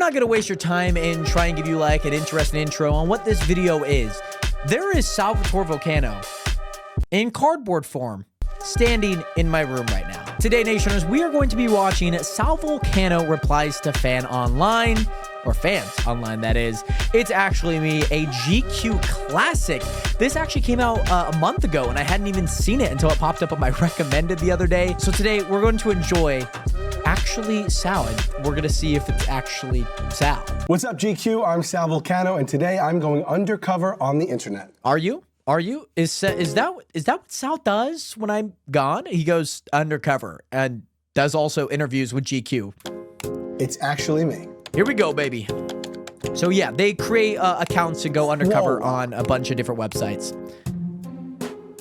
not going to waste your time and try and give you like an interesting intro on what this video is. There is Salvatore Vulcano in cardboard form standing in my room right now. Today, Nationers, we are going to be watching Sal Vulcano Replies to Fan Online, or Fans Online, that is. It's Actually Me, a GQ classic. This actually came out a month ago, and I hadn't even seen it until it popped up on my recommended the other day. So today, we're going to enjoy Actually Sal, and we're going to see if it's actually Sal. What's up, GQ? I'm Sal Vulcano, and today I'm going undercover on the internet. Are you? Are you? Is that what Sal does when I'm gone? He goes undercover and does also interviews with GQ. It's actually me. Here we go, baby. So yeah, they create accounts to go undercover on a bunch of different websites.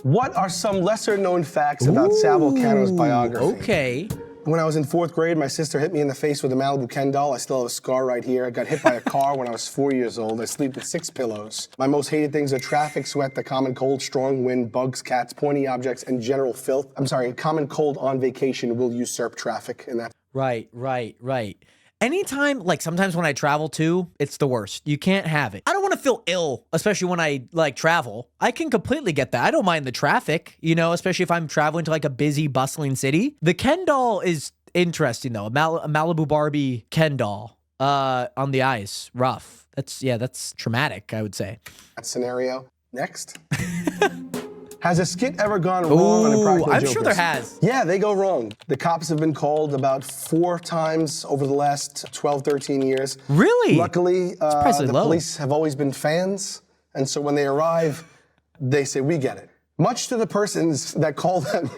What are some lesser known facts about Sal Vulcano's biography? Okay. When I was in 4th grade, my sister hit me in the face with a Malibu Ken doll. I still have a scar right here. I got hit by a car when I was 4 years old. I sleep with 6 pillows. My most hated things are traffic, sweat, the common cold, strong wind, bugs, cats, pointy objects, and general filth. I'm sorry, common cold on vacation will usurp traffic in that. Right. Anytime, like sometimes when I travel too, it's the worst. You can't have it. I don't want to feel ill, especially when I like travel. I can completely get that. I don't mind the traffic, you know, especially if I'm traveling to like a busy, bustling city. The Ken doll is interesting though. A Malibu Barbie Ken doll on the ice, rough. That's traumatic, I would say. That scenario. Next. Has a skit ever gone wrong on Impractical Jokers? I'm sure there has. Yeah, they go wrong. The cops have been called about 4 times over the last 12, 13 years. Really? Luckily, the police have always been fans, and so when they arrive, they say, we get it. Much to the persons that call them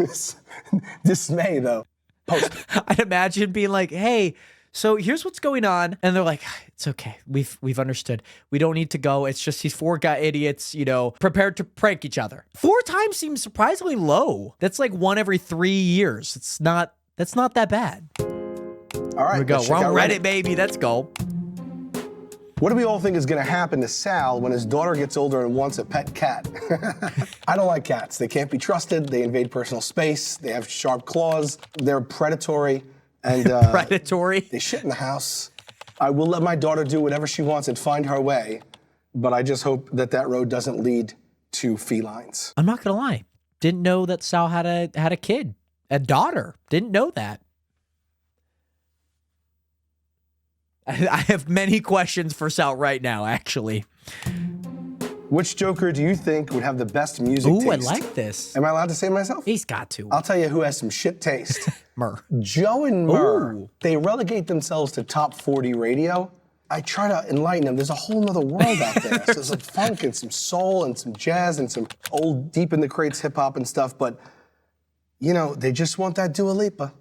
dismay, though. I'd imagine being like, hey, so here's what's going on. And they're like, it's okay. We've understood. We don't need to go. It's just these 4 idiots, you know, prepared to prank each other. 4 times seems surprisingly low. That's like 1 every 3 years. That's not that bad. All right. Here we go. We're on Reddit, baby. Let's go. What do we all think is going to happen to Sal when his daughter gets older and wants a pet cat? I don't like cats. They can't be trusted. They invade personal space. They have sharp claws. They're predatory. And predatory. They shit in the house. I will let my daughter do whatever she wants and find her way, but I just hope that road doesn't lead to felines. I'm not gonna lie. Didn't know that Sal had a kid, a daughter. Didn't know that. I have many questions for Sal right now, actually. Which Joker do you think would have the best music taste? Ooh, I like this. Am I allowed to say myself? He's got to. I'll tell you who has some shit taste. Murr. Joe and Murr. Ooh. They relegate themselves to top 40 radio. I try to enlighten them. There's a whole nother world out there. So there's some funk and some soul and some jazz and some old deep in the crates hip hop and stuff. But, you know, they just want that Dua Lipa.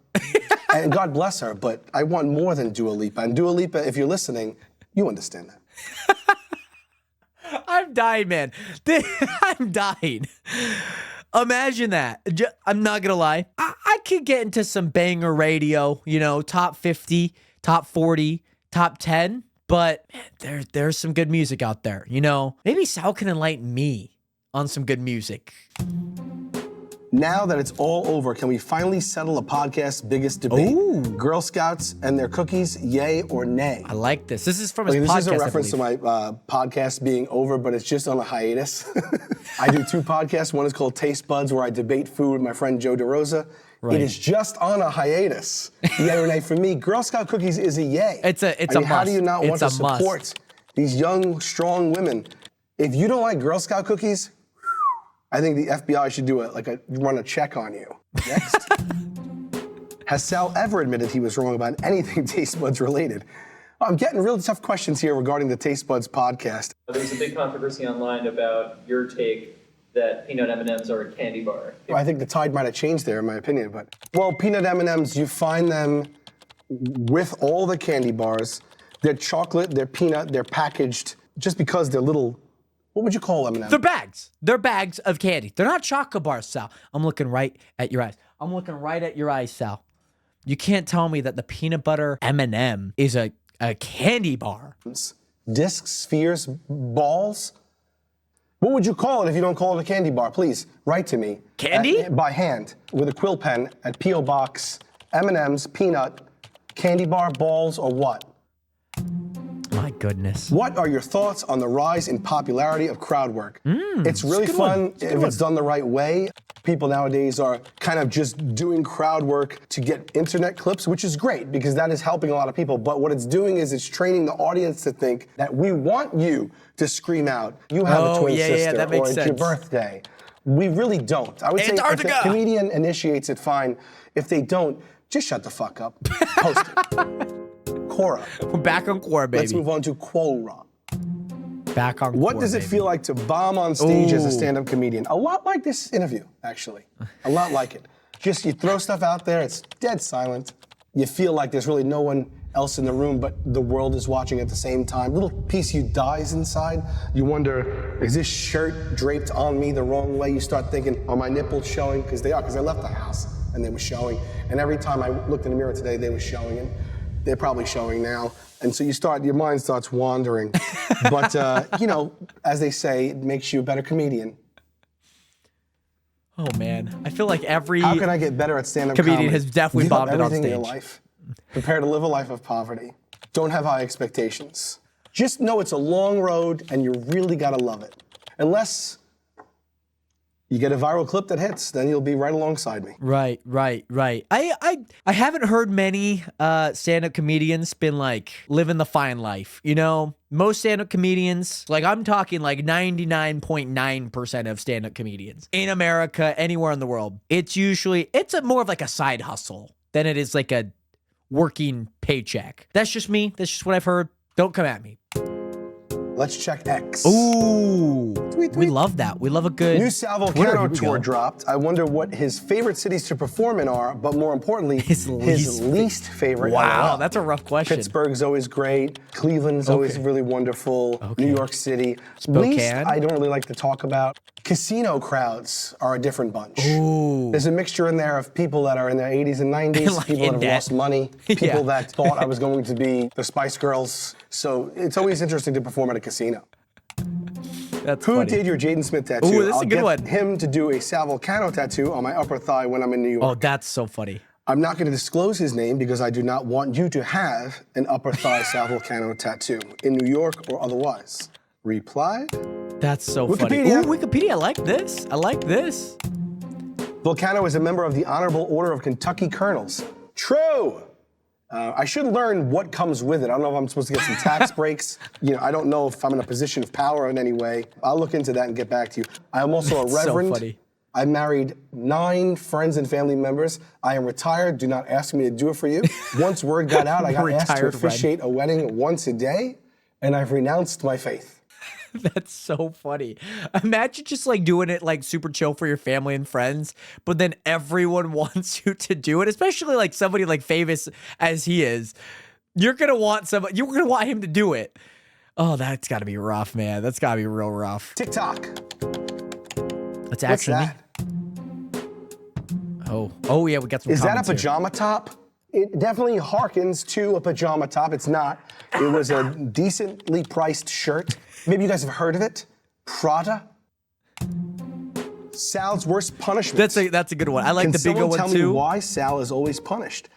And God bless her, but I want more than Dua Lipa. And Dua Lipa, if you're listening, you understand that. I'm dying, man. I'm dying. Imagine that. I'm not gonna lie. I could get into some banger radio, you know, top 50, top 40, top 10, but man, there's some good music out there, you know. Maybe Sal can enlighten me on some good music. Now that it's all over, can we finally settle a podcast's biggest debate? Ooh. Girl Scouts and their cookies, yay or nay? I like this. This is from his podcast, This is a reference to my podcast being over, but it's just on a hiatus. I do 2 podcasts. One is called Taste Buds, where I debate food with my friend Joe DeRosa. Right. It is just on a hiatus. Yay or nay for me. Girl Scout cookies is a yay. It's a must. How do you not want to support these young, strong women? If you don't like Girl Scout cookies, I think the FBI should do run a check on you. Next. Has Sal ever admitted he was wrong about anything Taste Buds related? I'm getting really tough questions here regarding the Taste Buds podcast. There's a big controversy online about your take that peanut M&Ms are a candy bar. I think the tide might have changed there, in my opinion. But peanut M&Ms, you find them with all the candy bars. They're chocolate, they're peanut, they're packaged just because they're little. What would you call M&Ms? They're bags. They're bags of candy. They're not chocolate bars, Sal. I'm looking right at your eyes. Sal. You can't tell me that the peanut butter M&M is a candy bar. Discs, spheres, balls. What would you call it if you don't call it a candy bar? Please write to me. Candy? By hand with a quill pen at P.O. Box, M&M's, peanut, candy bar, balls, or what? goodness. What are your thoughts on the rise in popularity of crowd work? It's really fun if it's done the right way. People nowadays are kind of just doing crowd work to get internet clips, which is great because that is helping a lot of people. But what it's doing is it's training the audience to think that we want you to scream out, you have a twin sister, that makes or it's sense. your birthday. We really don't. I would say if the comedian initiates it, fine. If they don't, just shut the fuck up. Post it. Quora. We're back on Quora, baby. Let's move on to Quora. Back on What Quora, does it baby. feel like to bomb on stage as a stand-up comedian? A lot like this interview, actually. A lot like it. Just you throw stuff out there, it's dead silent. You feel like there's really no one else in the room, but the world is watching at the same time. Little piece of you dies inside. You wonder, is this shirt draped on me the wrong way? You start thinking, are my nipples showing? Because they are, because I left the house and they were showing. And every time I looked in the mirror today, they were showing, and they're probably showing now. And so your mind starts wandering. But, you know, as they say, it makes you a better comedian. Oh, man. I feel like every How can I get better at stand-up comedian comedy? has definitely Give up bombed it on everything in your stage. life. Prepare to live a life of poverty. Don't have high expectations. Just know it's a long road and you really gotta love it. Unless you get a viral clip that hits, then you'll be right alongside me. Right. I haven't heard many stand-up comedians been like living the fine life. You know, most stand-up comedians, like I'm talking like 99.9% of stand-up comedians in America, anywhere in the world, it's more of like a side hustle than it is like a working paycheck. That's just me. That's just what I've heard. Don't come at me. Let's check X. Ooh. Tweet. We love that. We love a good New Sal Twitter. Here Vulcano we tour go. dropped. I wonder what his favorite cities to perform in are, but more importantly, His least favorite. Wow, LOL. that's a rough question. Pittsburgh's always great. Cleveland's always really wonderful. Okay. New York City. Spokane? Least I don't really like to talk about. Casino crowds are a different bunch. Ooh. There's a mixture in there of people that are in their 80s and 90s, Like people in that have debt. lost money, people Yeah. that thought I was going to be the Spice Girls. So it's always interesting to perform at a casino. That's Who funny. did your Jaden Smith tattoo? Ooh, this is I'll a good get one. him to do a Sal Vulcano tattoo on my upper thigh when I'm in New York. Oh, that's so funny. I'm not going to disclose his name because I do not want you to have an upper thigh Sal Vulcano tattoo in New York or otherwise. Reply? That's so funny. Wikipedia. Ooh, Wikipedia. I like this. I like this. Vulcano is a member of the Honorable Order of Kentucky Colonels. True! I should learn what comes with it. I don't know if I'm supposed to get some tax breaks. You know, I don't know if I'm in a position of power in any way. I'll look into that and get back to you. I am also a That's so reverend. funny. I married 9 friends and family members. I am retired. Do not ask me to do it for you. Once word got out, I got asked to Retired friend. officiate a wedding once a day, and I've renounced my faith. That's so funny. Imagine just like doing it like super chill for your family and friends, but then everyone wants you to do it, especially like somebody like famous as he is. You're gonna want him to do it. Oh, that's gotta be rough, man. That's gotta be real rough. TikTok. That's What's actually that? Oh yeah, we got some. Is that a comments here. pajama top? It definitely harkens to a pajama top. It's not. It was a decently priced shirt. Maybe you guys have heard of it. Prada. Sal's worst punishment. That's a good one. I like Can the bigger someone one tell too. me why Sal is always punished?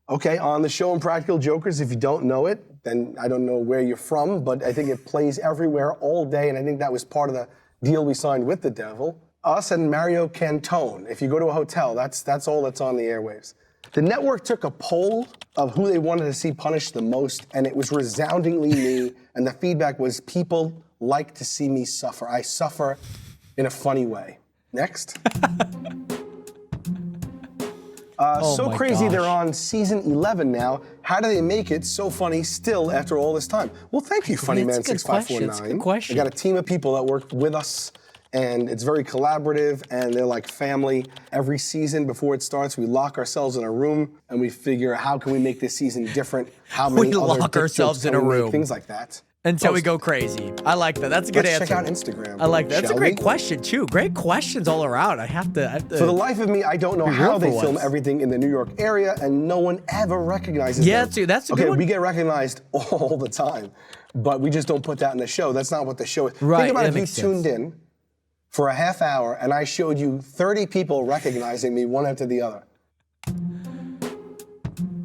Okay, on the show Impractical Jokers, if you don't know it, then I don't know where you're from, but I think it plays everywhere all day, and I think that was part of the deal we signed with the devil. Us and Mario Cantone. If you go to a hotel, that's all that's on the airwaves. The network took a poll of who they wanted to see punished the most, and it was resoundingly me, and the feedback was people like to see me suffer. I suffer in a funny way. Next. So my crazy gosh. they're on season 11 now. How do they make it so funny still after all this time? Well, thank you, Funny Man That's a good question. 6549. That's a good question. We got a team of people that work with us, and it's very collaborative, and they're like family. Every season before it starts, we lock ourselves in a room and we figure how can we make this season different? How many We other lock dick ourselves jokes in can a we make? room. Things like that. Until we Post go it. crazy. I like that. That's a good Let's answer. check out Instagram. I like that. That's a shall great we? question too. Great questions all around. I have to For the life of me, I don't know Be how real they for film once. everything in the New York area, and no one ever recognizes Yeah, them. that's a good okay, one. we get recognized all the time, but we just don't put that in the show. That's not what the show is. Right, Think about that if you makes tuned in for a half hour and I showed you 30 people recognizing me one after the other.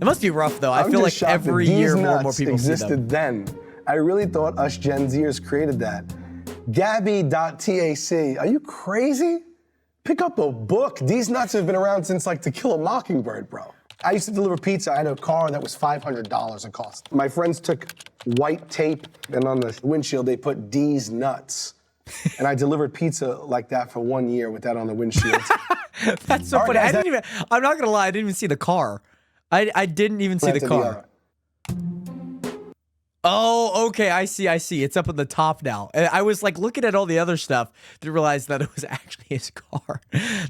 It must be rough though. I I'm feel just like shocked that every these year more and more nuts people see existed them. then, I really thought us Gen Zers created that. Gabby.tac. Are you crazy? Pick up a book. These nuts have been around since like To Kill a Mockingbird, bro. I used to deliver pizza. I had a car that was $500 a cost. My friends took white tape and on the windshield they put D's nuts. And I delivered pizza like that for 1 year with that on the windshield. That's so funny. guys, I'm not gonna lie, I didn't even see the car. I didn't even see the car. Oh, okay, I see. It's up at the top now. And I was like looking at all the other stuff, didn't realize that it was actually his car.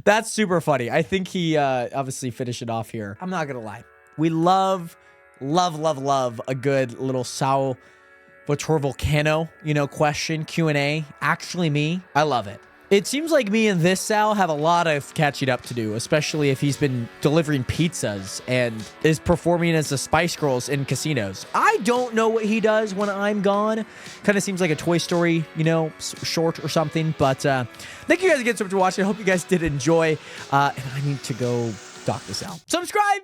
That's super funny. I think he obviously finished it off here. I'm not gonna lie. We love a good little Sal Vulcano, question, Q&A. Actually me, I love it. It seems like me and this Sal have a lot of catching up to do, especially if he's been delivering pizzas and is performing as the Spice Girls in casinos. I don't know what he does when I'm gone. Kind of seems like a Toy Story, short or something. But thank you guys again so much for watching. I hope you guys did enjoy. And I need to go dock this out. Subscribe!